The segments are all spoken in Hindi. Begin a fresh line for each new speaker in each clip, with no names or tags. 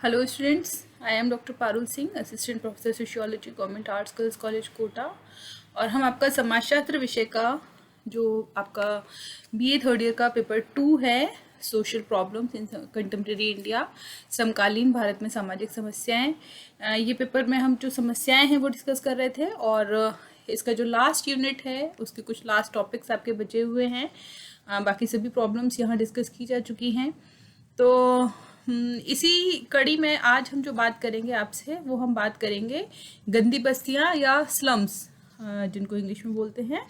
Hello students, I am Dr. Parul Singh, assistant professor sociology, government arts girls college Kota. और हम आपका समाजशास्त्र विषय का जो आपका बीए थर्ड ईयर का पेपर 2 है, social problems in contemporary India, समकालीन भारत में सामाजिक समस्याएं। ये पेपर में हम जो समस्याएं हैं वो डिस्कस कर रहे थे, और इसका जो लास्ट यूनिट है उसके कुछ लास्ट टॉपिक्स आपके बचे हुए हैं। बाकी सभी प्रॉब्लम्स यहाँ डिस्कस की जा चुकी हैं। तो इसी कड़ी में आज हम जो बात करेंगे आपसे, वो हम बात करेंगे गंदी बस्तियां या स्लम्स, जिनको इंग्लिश में बोलते हैं।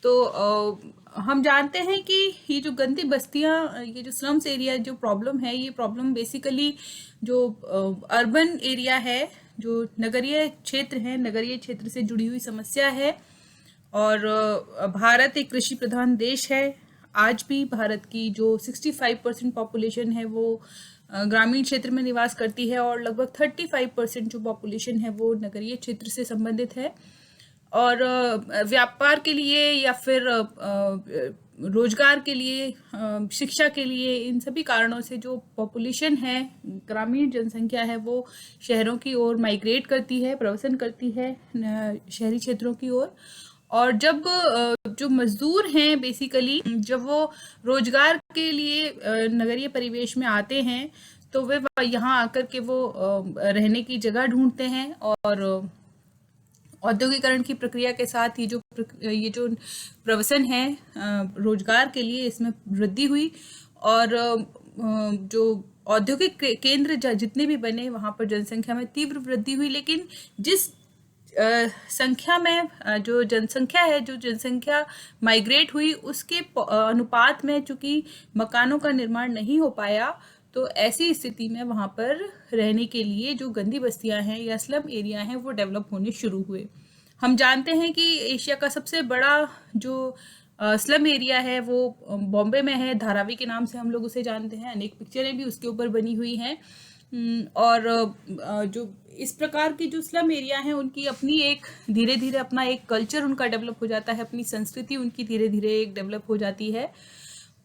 तो हम जानते हैं कि ये जो गंदी बस्तियां, ये जो स्लम्स एरिया जो प्रॉब्लम है, ये प्रॉब्लम बेसिकली जो अर्बन एरिया है, जो नगरीय क्षेत्र है, नगरीय क्षेत्र से जुड़ी हुई समस्या है। और भारत एक कृषि प्रधान देश है। आज भी भारत की जो 65% पॉपुलेशन है वो ग्रामीण क्षेत्र में निवास करती है, और लगभग 35% जो पॉपुलेशन है वो नगरीय क्षेत्र से संबंधित है। और व्यापार के लिए या फिर रोजगार के लिए, शिक्षा के लिए, इन सभी कारणों से जो पॉपुलेशन है, ग्रामीण जनसंख्या है, वो शहरों की ओर माइग्रेट करती है, प्रवासन करती है शहरी क्षेत्रों की ओर। और जब जो मजदूर हैं बेसिकली, जब वो रोजगार के लिए नगरीय परिवेश में आते हैं, तो वे यहाँ आकर के वो रहने की जगह ढूंढते हैं। और औद्योगिकरण की प्रक्रिया के साथ ये जो प्रवसन है रोजगार के लिए, इसमें वृद्धि हुई। और जो औद्योगिक केंद्र जितने भी बने, वहाँ पर जनसंख्या में तीव्र वृद्धि हुई। लेकिन जिस संख्या में जो जनसंख्या माइग्रेट हुई, उसके अनुपात में चूंकि मकानों का निर्माण नहीं हो पाया, तो ऐसी स्थिति में वहाँ पर रहने के लिए जो गंदी बस्तियां हैं या स्लम एरिया हैं वो डेवलप होने शुरू हुए। हम जानते हैं कि एशिया का सबसे बड़ा जो स्लम एरिया है वो बॉम्बे में है। धारावी के नाम से हम लोग उसे जानते हैं, अनेक पिक्चरें भी उसके ऊपर बनी हुई हैं। और जो इस प्रकार की जो स्लम एरिया हैं, उनकी अपनी एक धीरे धीरे अपना एक कल्चर उनका डेवलप हो जाता है, अपनी संस्कृति उनकी धीरे धीरे एक डेवलप हो जाती है।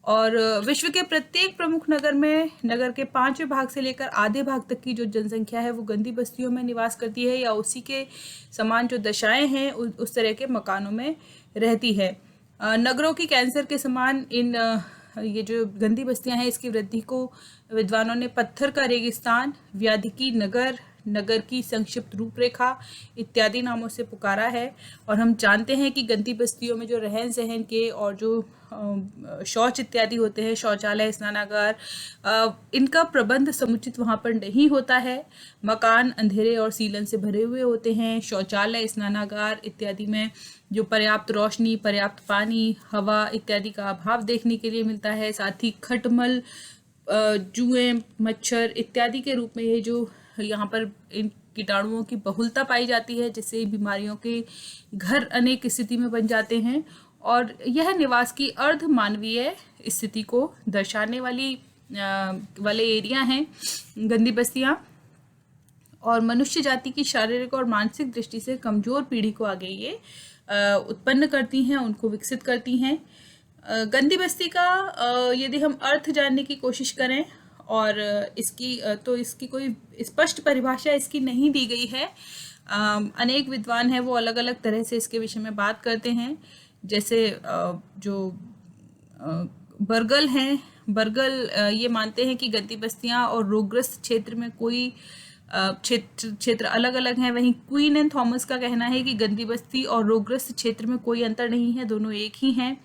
और विश्व के प्रत्येक प्रमुख नगर में, नगर के 5वें भाग से लेकर आधे भाग तक की जो जनसंख्या है वो गंदी बस्तियों में निवास करती है, या उसी के समान जो दशाएं हैं उस तरह के मकानों में रहती है। नगरों की कैंसर के समान ये जो गंदी बस्तियां हैं, इसकी वृद्धि को विद्वानों ने पत्थर का रेगिस्तान, व्याधि की नगर, नगर की संक्षिप्त रूपरेखा इत्यादि नामों से पुकारा है। और हम जानते हैं कि गंदी बस्तियों में जो रहन सहन के और जो शौच इत्यादि होते हैं, शौचालय, स्नानागार, इनका प्रबंध समुचित वहाँ पर नहीं होता है। मकान अंधेरे और सीलन से भरे हुए होते हैं। शौचालय, स्नानागार इत्यादि में जो पर्याप्त रोशनी, पर्याप्त पानी, हवा इत्यादि का अभाव देखने के लिए मिलता है। साथ ही खटमल, जुएं, मच्छर इत्यादि के रूप में ये जो यहाँ पर इन कीटाणुओं की बहुलता पाई जाती है, जिससे बीमारियों के घर अनेक स्थिति में बन जाते हैं। और यह निवास की अर्ध मानवीय स्थिति को दर्शाने वाले एरिया हैं गंदी बस्तियां, और मनुष्य जाति की शारीरिक और मानसिक दृष्टि से कमजोर पीढ़ी को आगे ये उत्पन्न करती हैं, उनको विकसित करती हैं। गंदी बस्ती का यदि हम अर्थ जानने की कोशिश करें, और इसकी कोई स्पष्ट परिभाषा इसकी नहीं दी गई है। अनेक विद्वान हैं वो अलग अलग तरह से इसके विषय में बात करते हैं। जैसे जो बर्गल हैं, बर्गल ये मानते हैं कि गंदी बस्तियां और रोगग्रस्त क्षेत्र में कोई क्षेत्र अलग अलग हैं। वहीं क्वीन एंड थॉमस का कहना है कि गंदी बस्ती और रोगग्रस्त क्षेत्र में कोई अंतर नहीं है, दोनों एक ही हैं।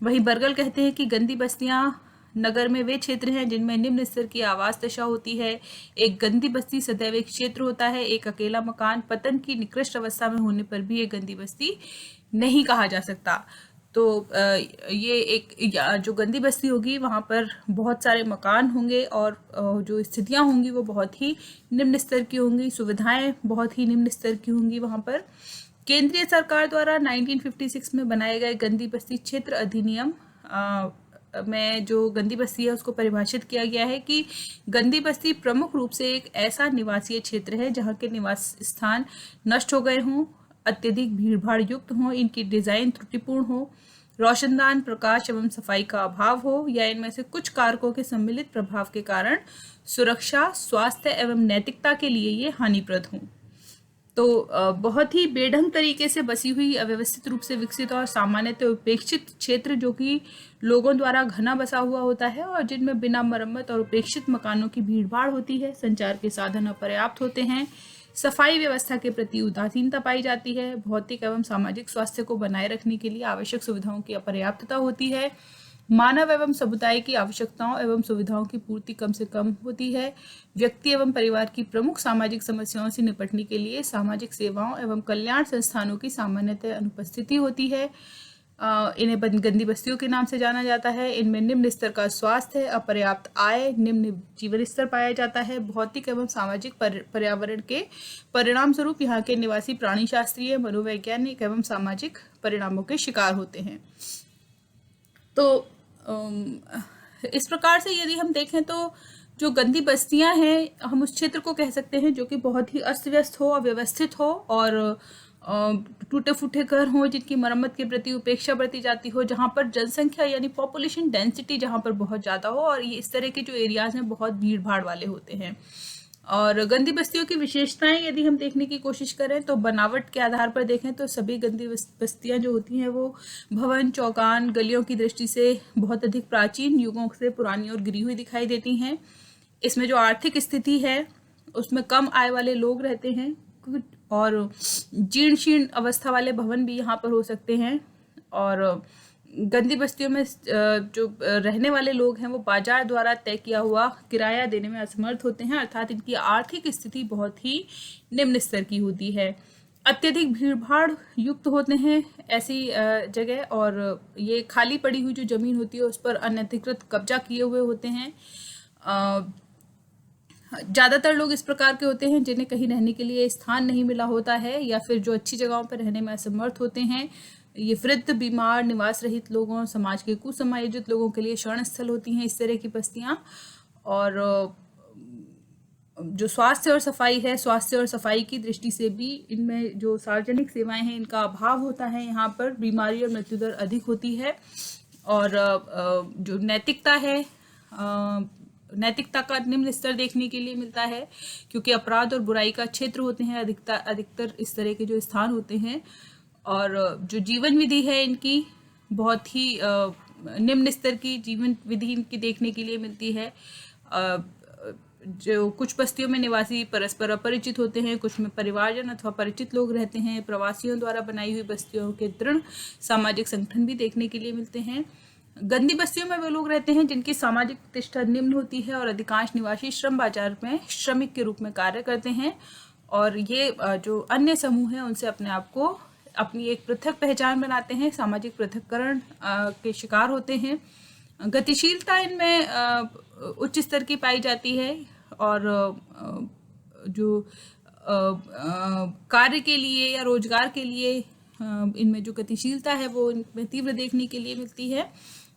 वहीं बर्गल कहते हैं कि गंदी बस्तियां नगर में वे क्षेत्र हैं जिनमें निम्न स्तर की आवास दशा होती है। एक गंदी बस्ती सदैव एक क्षेत्र होता है। एक अकेला मकान पतन की निकृष्ट अवस्था में होने पर भी एक गंदी बस्ती नहीं कहा जा सकता। तो ये एक जो गंदी बस्ती होगी, वहाँ पर बहुत सारे मकान होंगे, और जो स्थितियाँ होंगी वो बहुत ही निम्न स्तर की होंगी, सुविधाएं बहुत ही निम्न स्तर की होंगी वहाँ पर। केंद्रीय सरकार द्वारा 1956 में बनाए गए गंदी बस्ती क्षेत्र अधिनियम में जो गंदी बस्ती है उसको परिभाषित किया गया है कि गंदी बस्ती प्रमुख रूप से एक ऐसा निवासीय क्षेत्र है जहाँ के निवास स्थान नष्ट हो गए हों, अत्यधिक भीड़भाड़ युक्त हों, इनकी डिज़ाइन त्रुटिपूर्ण हो, रोशनदान, प्रकाश एवं सफाई का अभाव हो, या इनमें से कुछ कारकों के सम्मिलित प्रभाव के कारण सुरक्षा, स्वास्थ्य एवं नैतिकता के लिए ये हानिप्रद हों। तो बहुत ही बेढंग तरीके से बसी हुई, अव्यवस्थित रूप से विकसित और सामान्यतः उपेक्षित क्षेत्र जो कि लोगों द्वारा घना बसा हुआ होता है और जिनमें बिना मरम्मत और उपेक्षित मकानों की भीड़भाड़ होती है, संचार के साधन अपर्याप्त होते हैं, सफाई व्यवस्था के प्रति उदासीनता पाई जाती है, भौतिक एवं सामाजिक स्वास्थ्य को बनाए रखने के लिए आवश्यक सुविधाओं की अपर्याप्तता होती है, मानव एवं समुदाय की आवश्यकताओं एवं सुविधाओं की पूर्ति कम से कम होती है, व्यक्ति एवं परिवार की प्रमुख सामाजिक समस्याओं से निपटने के लिए सामाजिक सेवाओं एवं कल्याण संस्थानों की सामान्यतः अनुपस्थिति होती है। इन्हें गंदी बस्तियों के नाम से जाना जाता है। इनमें निम्न स्तर का स्वास्थ्य, अपर्याप्त आय, निम्न जीवन स्तर पाया जाता है। भौतिक एवं सामाजिक पर्यावरण के परिणाम स्वरूप यहाँ के निवासी प्राणी शास्त्रीय, मनोवैज्ञानिक एवं सामाजिक परिणामों के शिकार होते हैं। तो इस प्रकार से यदि हम देखें तो जो गंदी बस्तियां हैं, हम उस क्षेत्र को कह सकते हैं जो कि बहुत ही अस्त व्यस्त हो, अव्यवस्थित हो और टूटे फूटे घर हों जिनकी मरम्मत के प्रति उपेक्षा बरती जाती हो, जहाँ पर जनसंख्या यानी पॉपुलेशन डेंसिटी जहाँ पर बहुत ज़्यादा हो, और ये इस तरह के जो एरियाज हैं बहुत भीड़ भाड़ वाले होते हैं। और गंदी बस्तियों की विशेषताएं यदि हम देखने की कोशिश करें तो बनावट के आधार पर देखें तो सभी गंदी बस्तियां जो होती हैं वो भवन, चौगान, गलियों की दृष्टि से बहुत अधिक प्राचीन युगों से पुरानी और गिरी हुई दिखाई देती हैं। इसमें जो आर्थिक स्थिति है उसमें कम आय वाले लोग रहते हैं और जीर्ण शीर्ण अवस्था वाले भवन भी यहाँ पर हो सकते हैं। और गंदी बस्तियों में जो रहने वाले लोग हैं वो बाजार द्वारा तय किया हुआ किराया देने में असमर्थ होते हैं, अर्थात इनकी आर्थिक स्थिति बहुत ही निम्न स्तर की होती है। अत्यधिक भीड़भाड़ युक्त होते हैं ऐसी जगह, और ये खाली पड़ी हुई जो जमीन होती है उस पर अनधिकृत कब्जा किए हुए होते हैं। ज़्यादातर लोग इस प्रकार के होते हैं जिन्हें कहीं रहने के लिए स्थान नहीं मिला होता है, या फिर जो अच्छी जगहों पर रहने में असमर्थ होते हैं। ये वृद्ध, बीमार, निवास रहित लोगों, समाज के कुसमायोजित लोगों के लिए शरण स्थल होती हैं इस तरह की बस्तियां। और जो स्वास्थ्य और सफाई है, स्वास्थ्य और सफाई की दृष्टि से भी इनमें जो सार्वजनिक सेवाएं हैं इनका अभाव होता है। यहाँ पर बीमारी और मृत्यु दर अधिक होती है। और जो नैतिकता है, नैतिकता का निम्न स्तर देखने के लिए मिलता है, क्योंकि अपराध और बुराई का क्षेत्र होते हैं अधिकतर इस तरह के जो स्थान होते हैं। और जो जीवन विधि है इनकी बहुत ही निम्न स्तर की जीवन विधि इनकी देखने के लिए मिलती है। जो कुछ बस्तियों में निवासी परस्पर अपरिचित होते हैं, कुछ में परिवारजन अथवा परिचित लोग रहते हैं। प्रवासियों द्वारा बनाई हुई बस्तियों के दृढ़ सामाजिक संगठन भी देखने के लिए मिलते हैं। गंदी बस्तियों में वे लोग रहते हैं जिनकी सामाजिक प्रतिष्ठा निम्न होती है और अधिकांश निवासी श्रम बाजार में श्रमिक के रूप में कार्य करते हैं। और ये जो अन्य समूह हैं उनसे अपने आप को अपनी एक पृथक पहचान बनाते हैं, सामाजिक पृथक्करण के शिकार होते हैं। गतिशीलता इनमें उच्च स्तर की पाई जाती है, और जो कार्य के लिए या रोजगार के लिए इनमें जो गतिशीलता है वो इनमें तीव्र देखने के लिए मिलती है।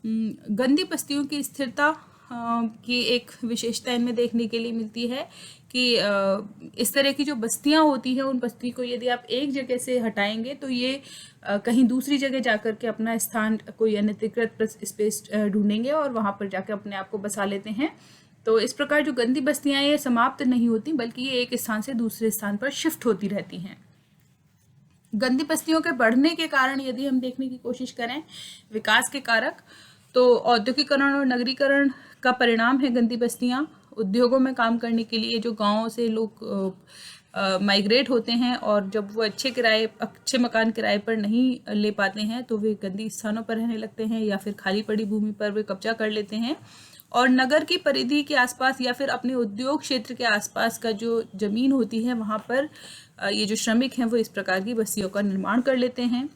गंदी बस्तियों की स्थिरता की एक विशेषता इनमें देखने के लिए मिलती है कि इस तरह की जो बस्तियां होती हैं उन बस्ती को यदि आप एक जगह से हटाएंगे तो ये कहीं दूसरी जगह जाकर के अपना स्थान, कोई अनधिकृत स्पेस ढूंढेंगे और वहां पर जाकर अपने आप को बसा लेते हैं। तो इस प्रकार जो गंदी बस्तियां ये समाप्त नहीं होती, बल्कि ये एक स्थान से दूसरे स्थान पर शिफ्ट होती रहती हैं। गंदी बस्तियों के बढ़ने के कारण यदि हम देखने की कोशिश करें विकास के कारक, तो औद्योगिकरण और नगरीकरण का परिणाम है गंदी बस्तियां। उद्योगों में काम करने के लिए जो गांवों से लोग माइग्रेट होते हैं, और जब वो अच्छे मकान किराए पर नहीं ले पाते हैं तो वे गंदी स्थानों पर रहने लगते हैं, या फिर खाली पड़ी भूमि पर वे कब्जा कर लेते हैं। और नगर की परिधि के आसपास या फिर अपने उद्योग क्षेत्र के आसपास का जो जमीन होती है वहाँ पर ये जो श्रमिक हैं वो इस प्रकार की बस्तियों का निर्माण कर लेते हैं।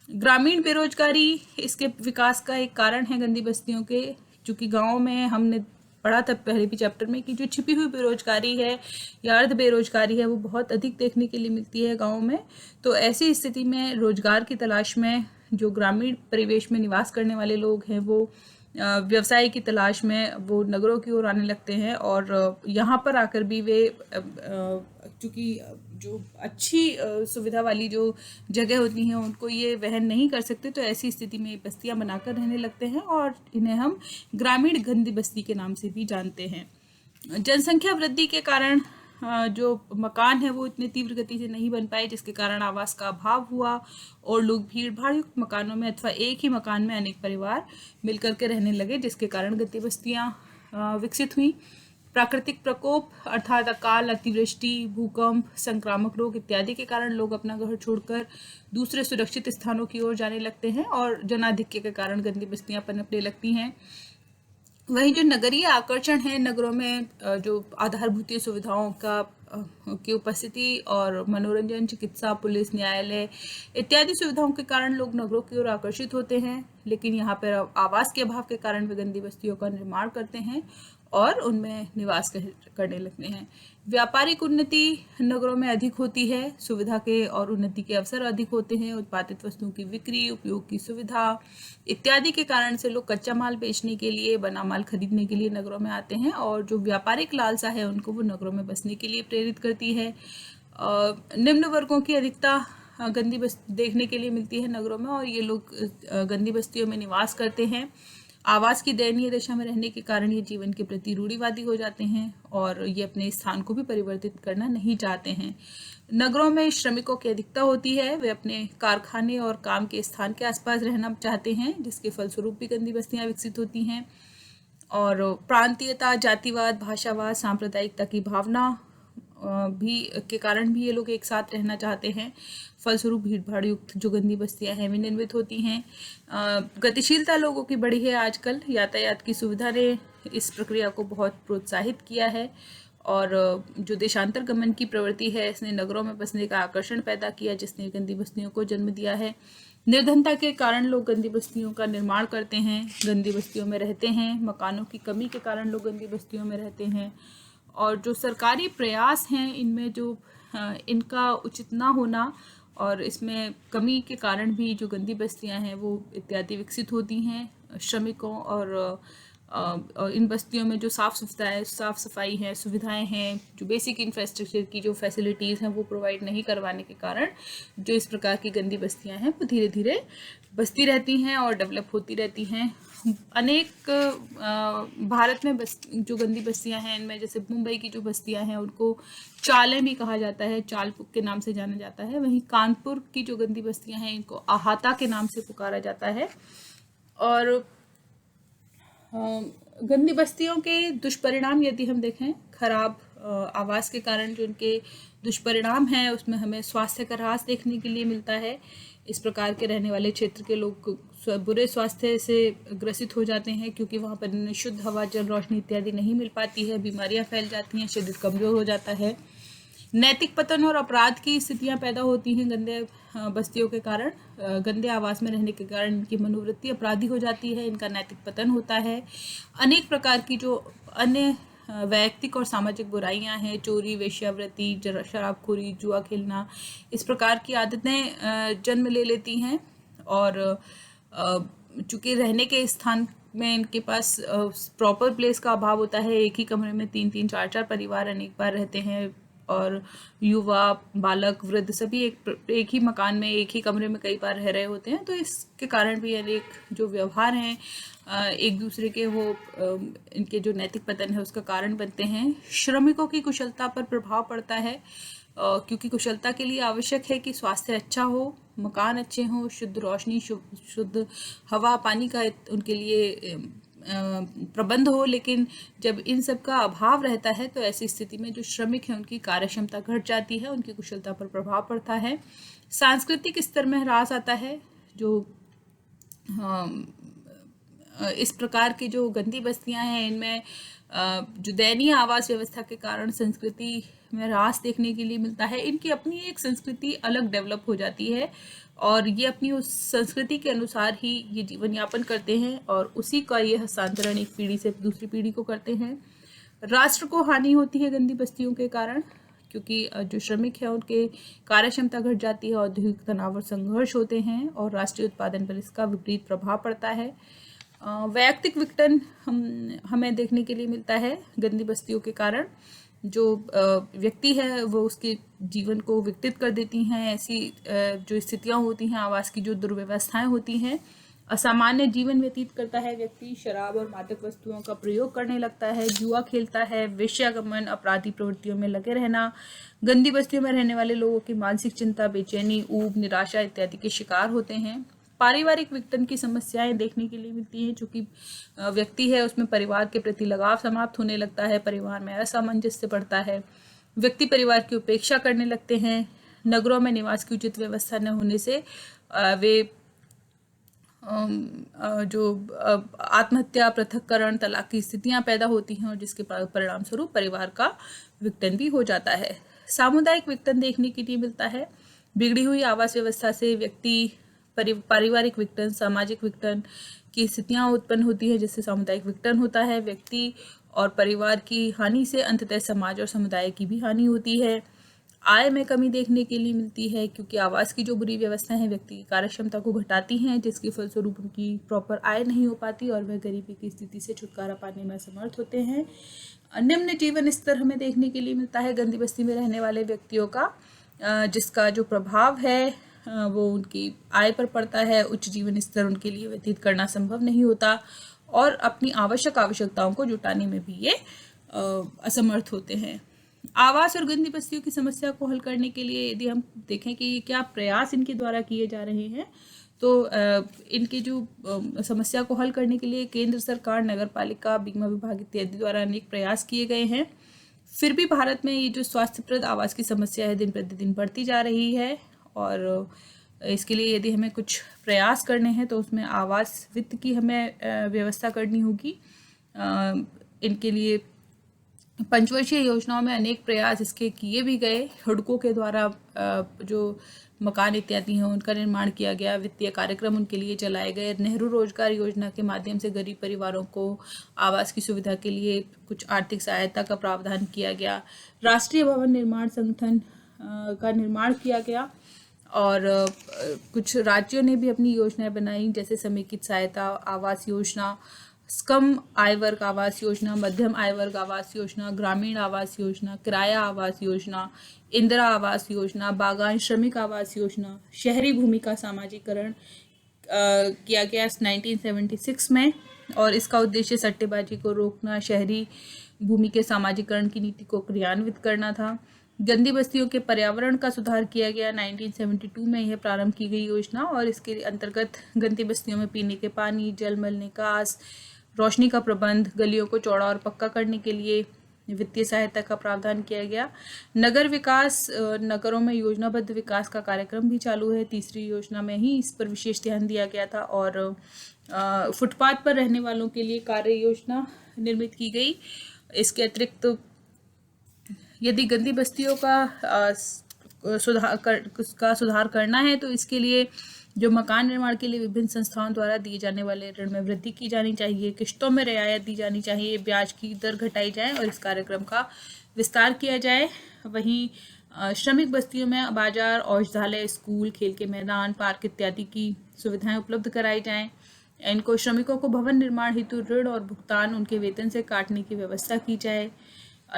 ग्रामीण बेरोजगारी इसके विकास का एक कारण है गंदी बस्तियों के, चूँकि गाँव में हमने पढ़ा था पहले भी चैप्टर में कि जो छिपी हुई बेरोजगारी है या अर्ध बेरोजगारी है वो बहुत अधिक देखने के लिए मिलती है गाँव में। तो ऐसी स्थिति में रोजगार की तलाश में जो ग्रामीण परिवेश में निवास करने वाले लोग हैं वो व्यवसाय की तलाश में वो नगरों की ओर आने लगते हैं और यहाँ पर आकर भी वे चूँकि जो अच्छी सुविधा वाली जो जगह होती हैं उनको ये वहन नहीं कर सकते, तो ऐसी स्थिति में बस्तियाँ बनाकर रहने लगते हैं और इन्हें हम ग्रामीण गंदी बस्ती के नाम से भी जानते हैं। जनसंख्या वृद्धि के कारण जो मकान है वो इतने तीव्र गति से नहीं बन पाए, जिसके कारण आवास का अभाव हुआ और लोग भीड़ भाड़ युक्त मकानों में अथवा एक ही मकान में अनेक परिवार मिलकर के रहने लगे, जिसके कारण गंदी बस्तियाँ विकसित हुई। प्राकृतिक प्रकोप अर्थात अकाल, अतिवृष्टि, भूकंप, संक्रामक रोग इत्यादि के कारण लोग अपना घर छोड़कर दूसरे सुरक्षित स्थानों की ओर जाने लगते हैं और जनाधिक्य के कारण गंदी बस्तियाँ पनपने लगती हैं। वहीं जो नगरीय आकर्षण है, नगरों में जो आधारभूत सुविधाओं का की उपस्थिति और मनोरंजन, चिकित्सा, पुलिस, न्यायालय इत्यादि सुविधाओं के कारण लोग नगरों की ओर आकर्षित होते हैं, लेकिन यहाँ पर आवास के अभाव के कारण वे गंदी बस्तियों का निर्माण करते हैं और उनमें निवास करने लगते हैं। व्यापारिक उन्नति नगरों में अधिक होती है, सुविधा के और उन्नति के अवसर अधिक होते हैं, उत्पादित वस्तुओं की बिक्री, उपयोग की सुविधा इत्यादि के कारण से लोग कच्चा माल बेचने के लिए, बना माल खरीदने के लिए नगरों में आते हैं और जो व्यापारिक लालसा है उनको वो नगरों में बसने के लिए प्रेरित करती है। निम्न वर्गों की अधिकता गंदी बस्ती देखने के लिए मिलती है नगरों में और ये लोग गंदी बस्तियों में निवास करते हैं। आवास की दयनीय दशा में रहने के कारण ये जीवन के प्रति रूढ़िवादी हो जाते हैं और ये अपने स्थान को भी परिवर्तित करना नहीं चाहते हैं। नगरों में श्रमिकों की अधिकता होती है, वे अपने कारखाने और काम के स्थान के आसपास रहना चाहते हैं, जिसके फलस्वरूप भी गंदी बस्तियां विकसित होती हैं। और प्रांतीयता, जातिवाद, भाषावाद, सांप्रदायिकता की भावना भी के कारण भी ये लोग एक साथ रहना चाहते हैं, फलस्वरूप भीड़ भाड़ युक्त जो गंदी बस्तियां हैं वे निर्मित होती हैं। गतिशीलता लोगों की बढ़ी है आजकल, यातायात की सुविधा ने इस प्रक्रिया को बहुत प्रोत्साहित किया है और जो देशांतर गमन की प्रवृत्ति है इसने नगरों में बसने का आकर्षण पैदा किया, जिसने गंदी बस्तियों को जन्म दिया है। निर्धनता के कारण लोग गंदी बस्तियों का निर्माण करते हैं, गंदी बस्तियों में रहते हैं, मकानों की कमी के कारण लोग गंदी बस्तियों में रहते हैं और जो सरकारी प्रयास हैं इनमें जो इनका उचित ना होना और इसमें कमी के कारण भी जो गंदी बस्तियां हैं वो इत्यादि विकसित होती हैं। श्रमिकों और इन बस्तियों में जो साफ़ सफाई है, सुविधाएं हैं, जो बेसिक इंफ्रास्ट्रक्चर की जो फैसिलिटीज़ हैं वो प्रोवाइड नहीं करवाने के कारण जो इस प्रकार की गंदी बस्तियां हैं वो धीरे धीरे बसती रहती हैं और डेवलप होती रहती हैं। अनेक भारत में जो गंदी बस्तियां हैं इनमें जैसे मुंबई की जो बस्तियां हैं उनको चाले भी कहा जाता है, चाल के नाम से जाना जाता है। वहीं कानपुर की जो गंदी बस्तियां हैं इनको अहाता के नाम से पुकारा जाता है। और गंदी बस्तियों के दुष्परिणाम यदि हम देखें, खराब आवास के कारण जो उनके दुष्परिणाम हैं उसमें हमें स्वास्थ्य का ह्रास देखने के लिए मिलता है। इस प्रकार के रहने वाले क्षेत्र के लोग बुरे स्वास्थ्य से ग्रसित हो जाते हैं क्योंकि वहाँ पर शुद्ध हवा, जल, रोशनी इत्यादि नहीं मिल पाती है, बीमारियाँ फैल जाती हैं, शरीर कमजोर हो जाता है। नैतिक पतन और अपराध की स्थितियां पैदा होती हैं गंदे बस्तियों के कारण। गंदे आवास में रहने के कारण इनकी मनोवृत्ति अपराधी हो जाती है, इनका नैतिक पतन होता है। अनेक प्रकार की जो अन्य वैयक्तिक और सामाजिक बुराइयां हैं, चोरी, वेश्यावृत्ति, शराबखोरी, जुआ खेलना, इस प्रकार की आदतें जन्म ले लेती हैं और चूँकि रहने के स्थान में इनके पास प्रॉपर प्लेस का अभाव होता है, एक ही कमरे में 3-3, 4-4 परिवार अनेक बार रहते हैं और युवा, बालक, वृद्ध सभी एक ही मकान में, एक ही कमरे में कई बार रह रहे होते हैं, तो इसके कारण भी अनेक जो व्यवहार हैं एक दूसरे के वो इनके जो नैतिक पतन है उसका कारण बनते हैं। श्रमिकों की कुशलता पर प्रभाव पड़ता है क्योंकि कुशलता के लिए आवश्यक है कि स्वास्थ्य अच्छा हो, मकान अच्छे हों, शुद्ध रोशनी, शुद्ध हवा, पानी का उनके लिए प्रबंध हो। लेकिन जब इन सब का अभाव रहता है तो ऐसी स्थिति में जो श्रमिक हैं उनकी कार्यक्षमता घट जाती है, उनकी कुशलता पर प्रभाव पड़ता है। सांस्कृतिक स्तर में ह्रास आता है। जो इस प्रकार की जो गंदी बस्तियां हैं इनमें जो दयनीय आवास व्यवस्था के कारण संस्कृति में ह्रास देखने के लिए मिलता है। इनकी अपनी एक संस्कृति अलग डेवलप हो जाती है और ये अपनी उस संस्कृति के अनुसार ही ये जीवन यापन करते हैं और उसी का ये हस्तांतरण एक पीढ़ी से दूसरी पीढ़ी को करते हैं। राष्ट्र को हानि होती है गंदी बस्तियों के कारण क्योंकि जो श्रमिक है उनके कार्यक्षमता घट जाती है, औद्योगिक तनाव और संघर्ष होते हैं और राष्ट्रीय उत्पादन पर इसका विपरीत प्रभाव पड़ता है। वैयक्तिक विघटन हमें देखने के लिए मिलता है गंदी बस्तियों के कारण। जो व्यक्ति है वो उसके जीवन को विघटित कर देती हैं। ऐसी जो स्थितियां होती हैं, आवास की जो दुर्व्यवस्थाएं होती हैं, असामान्य जीवन व्यतीत करता है व्यक्ति। शराब और मादक वस्तुओं का प्रयोग करने लगता है, जुआ खेलता है, वेश्यागमन, अपराधी प्रवृत्तियों में लगे रहना। गंदी बस्तियों में रहने वाले लोगों की मानसिक चिंता, बेचैनी, ऊब, निराशा इत्यादि के शिकार होते हैं। पारिवारिक विघटन की समस्याएं देखने के लिए मिलती हैं। चूंकि व्यक्ति है उसमें परिवार के प्रति लगाव समाप्त होने लगता है, परिवार में असमंजस्य बढ़ता है, व्यक्ति परिवार की उपेक्षा करने लगते हैं। नगरों में निवास की उचित व्यवस्था न होने से वे जो आत्महत्या, पृथक्करण, तलाक की स्थितियां पैदा होती हैं और जिसके परिणाम स्वरूप परिवार का विघटन भी हो जाता है। सामुदायिक विघटन देखने के लिए मिलता है। बिगड़ी हुई आवास व्यवस्था से व्यक्ति पारिवारिक विघटन, सामाजिक विघटन की स्थितियां उत्पन्न होती है, जिससे सामुदायिक विघटन होता है। व्यक्ति और परिवार की हानि से अंततः समाज और समुदाय की भी हानि होती है। आय में कमी देखने के लिए मिलती है, क्योंकि आवास की जो बुरी व्यवस्था है व्यक्ति की कार्यक्षमता को घटाती हैं, जिसके फलस्वरूप उनकी प्रॉपर आय नहीं हो पाती और वह गरीबी की स्थिति से छुटकारा पाने में असमर्थ होते हैं। निम्न जीवन स्तर हमें देखने के लिए मिलता है गंदी बस्ती में रहने वाले व्यक्तियों का, जिसका जो प्रभाव है वो उनकी आय पर पड़ता है। उच्च जीवन स्तर उनके लिए व्यतीत करना संभव नहीं होता और अपनी आवश्यकताओं को जुटाने में भी ये असमर्थ होते हैं। आवास और गंदी बस्तियों की समस्या को हल करने के लिए यदि हम देखें कि क्या प्रयास इनके द्वारा किए जा रहे हैं, तो इनके जो समस्या को हल करने के लिए केंद्र सरकार, नगर पालिका, बीमा विभाग इत्यादि द्वारा अनेक प्रयास किए गए हैं। फिर भी भारत में ये जो स्वास्थ्यप्रद आवास की समस्या है दिन प्रतिदिन बढ़ती जा रही है और इसके लिए यदि हमें कुछ प्रयास करने हैं तो उसमें आवास वित्त की हमें व्यवस्था करनी होगी। इनके लिए पंचवर्षीय योजनाओं में अनेक प्रयास इसके किए भी गए। हुडको के द्वारा जो मकान इत्यादि हैं उनका निर्माण किया गया, वित्तीय कार्यक्रम उनके लिए चलाए गए। नेहरू रोजगार योजना के माध्यम से गरीब परिवारों को आवास की सुविधा के लिए कुछ आर्थिक सहायता का प्रावधान किया गया। राष्ट्रीय भवन निर्माण संगठन का निर्माण किया गया और कुछ राज्यों ने भी अपनी योजनाएं बनाई, जैसे समेकित सहायता आवास योजना, कम आय वर्ग आवास योजना, मध्यम आय वर्ग आवास योजना, ग्रामीण आवास योजना, किराया आवास योजना, इंदिरा आवास योजना, बागान श्रमिक आवास योजना। शहरी भूमि का सामाजिकरण किया गया 1976 में और इसका उद्देश्य सट्टेबाजी को रोकना, शहरी भूमि के सामाजिकरण की नीति को क्रियान्वित करना था। गंदी बस्तियों के पर्यावरण का सुधार किया गया 1972 में यह प्रारंभ की गई योजना और इसके अंतर्गत गंदी बस्तियों में पीने के पानी, जलमल निकास, रोशनी का प्रबंध, गलियों को चौड़ा और पक्का करने के लिए वित्तीय सहायता का प्रावधान किया गया। नगर विकास, नगरों में योजनाबद्ध विकास का कार्यक्रम भी चालू है। तीसरी योजना में ही इस पर विशेष ध्यान दिया गया था और फुटपाथ पर रहने वालों के लिए कार्य योजना निर्मित की गई। इसके अतिरिक्त यदि गंदी बस्तियों का सुधार करना है तो इसके लिए जो मकान निर्माण के लिए विभिन्न संस्थाओं द्वारा दिए जाने वाले ऋण में वृद्धि की जानी चाहिए, किश्तों में रियायत दी जानी चाहिए, ब्याज की दर घटाई जाए और इस कार्यक्रम का विस्तार किया जाए। वहीं श्रमिक बस्तियों में बाजार, औषधालय, स्कूल, खेल के मैदान, पार्क इत्यादि की सुविधाएं उपलब्ध कराई जाएं। इनको श्रमिकों को भवन निर्माण हेतु ऋण और भुगतान उनके वेतन से काटने की व्यवस्था की जाए।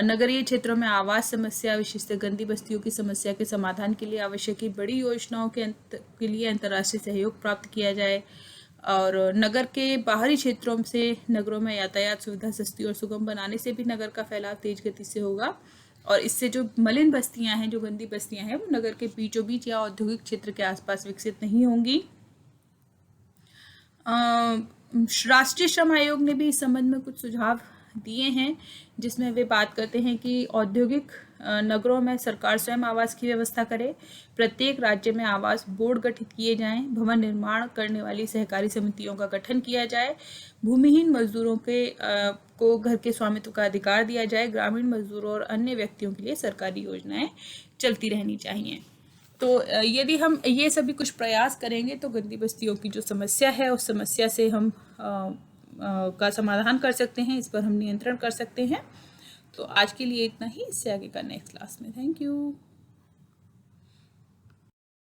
नगरीय क्षेत्रों में आवास समस्या, विशेषतः गंदी बस्तियों की समस्या के समाधान के लिए आवश्यक बड़ी योजनाओं के लिए अंतर्राष्ट्रीय सहयोग प्राप्त किया जाए और नगर के बाहरी क्षेत्रों से नगरों में यातायात सुविधा सस्ती और सुगम बनाने से भी नगर का फैलाव तेज गति से होगा और इससे जो मलिन बस्तियां हैं, जो गंदी बस्तियां हैं, वो नगर के बीचों बीच या औद्योगिक क्षेत्र के आसपास विकसित नहीं होंगी। राष्ट्रीय श्रम आयोग ने भी इस संबंध में कुछ सुझाव दिए हैं, जिसमें वे बात करते हैं कि औद्योगिक नगरों में सरकार स्वयं आवास की व्यवस्था करे, प्रत्येक राज्य में आवास बोर्ड गठित किए जाएं, भवन निर्माण करने वाली सहकारी समितियों का गठन किया जाए, भूमिहीन मजदूरों को घर के स्वामित्व का अधिकार दिया जाए, ग्रामीण मजदूरों और अन्य व्यक्तियों के लिए सरकारी योजनाएं चलती रहनी चाहिए। तो यदि हम ये सभी कुछ प्रयास करेंगे तो गंदी बस्तियों की जो समस्या है उस समस्या से हम का समाधान कर सकते हैं, इस पर हम नियंत्रण कर सकते हैं। तो आज के लिए इतना ही, इससे आगे का नेक्स्ट क्लास में। Thank you.